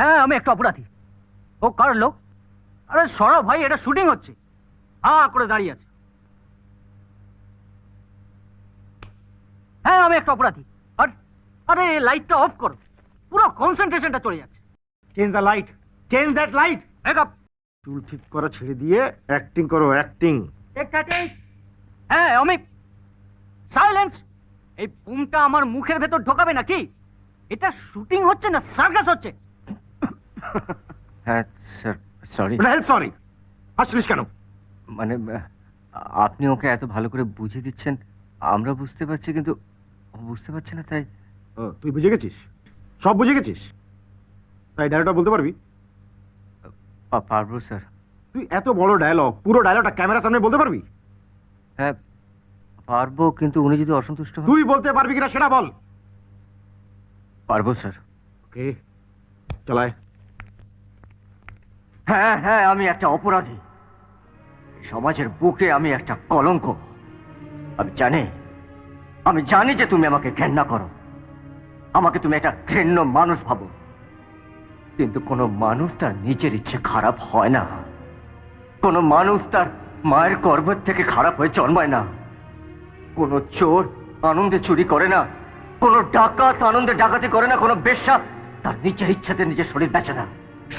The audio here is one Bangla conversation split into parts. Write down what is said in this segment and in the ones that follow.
হ্যাঁ আমি একটা অপরাধী। ও কার লোক? আরে সরব ভাই, এটা শুটিং হচ্ছে। করে দাঁড়িয়ে আছে। হ্যাঁ আমি একটা অপরাধী। আর আরে লাইটটা অফ করো, পুরো কনসেন্ট্রেশনটা চলে যাচ্ছে। Change the light, change that light. Makeup. চুল ঠিক করা ছেড়ে দিয়ে অ্যাক্টিং করো, অ্যাক্টিং। হ্যাঁ অমিক, সাইলেন্স। এই বুমটা আমার মুখের ভেতর ঢোকাবে নাকি? এটা শুটিং হচ্ছে না সার্কাস হচ্ছে? হ্যাঁ স্যার, সরি। সরি, হাসছিস কেন? মানে আপনি ওকে এত ভালো করে বুঝিয়ে দিচ্ছেন, আমরা বুঝতে পারছি, কিন্তু ও বুঝতে পারছে না, তাই। তুই বুঝে গেছিস, সব বুঝে গেছিস, তাই ডায়লগটা বলতে পারবি? পারবো স্যার। তুই এত বড় ডায়লগ, পুরো ডায়লগটা ক্যামেরার সামনে বলতে পারবি? হ্যাঁ পারবো, কিন্তু উনি যদি অসন্তুষ্ট হন। তুই বলতে পারবি কিনা সেটা বল। পারবো স্যার। ওকে, চালায়। হ্যাঁ হ্যাঁ, আমি একটা অপরাধী। সমাজের বুকে আমি একটা কলঙ্ক। আমি জানি যে তুমি আমাকে ঘেন্না করো, আমাকে তুমি একটা ঘৃণ্য মানুষ ভাবো, কিন্তু কোনো মানুষ তার নিজের ইচ্ছে খারাপ হয় না। কোনো মানুষ তার মায়ের গর্ভের থেকে খারাপ হয়ে জন্মায় না। কোনো চোর আনন্দে চুরি করে না, কোনো ডাকাত আনন্দে ডাকাতি করে না, কোনো বেশ্যা তার নিজের ইচ্ছাতে নিজের শরীর বেচে না।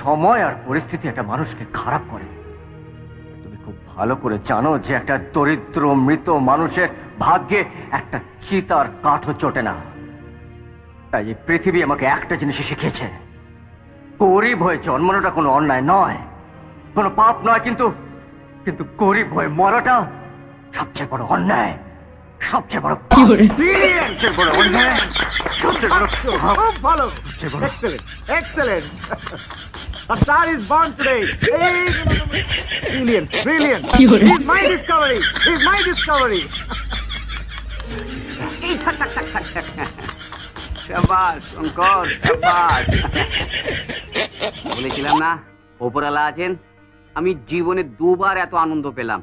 সময় আর পরিস্থিতি একটা মানুষকে খারাপ করে। তুমি খুব ভালো করে জানো যে একটা দরিদ্র মৃত মানুষের ভাগ্যে একটা চিতার কাঠও চটে না। তাই এই পৃথিবী আমাকে একটা জিনিসই শিখিয়েছে, গরিব হয়ে জন্মানোটা কোনো অন্যায় নয়, কোনো পাপ নয়, কিন্তু কিন্তু গরিব হয়ে মরাটা সবচেয়ে বড় অন্যায়, সবচেয়ে বড় পাপ, সবচেয়ে বড় অন্যায়, সবচেয়ে বড় পাপ। খুব ভালো, সবচেয়ে বড়। Excellent, excellent. A star is born today. Brilliant, brilliant. He's my discovery. He's my discovery. শাবাশ শঙ্কর, শাবাশ। বলেছিলাম না ওপরওয়ালা আছেন। আমি জীবনে দুবার এত আনন্দ পেলাম।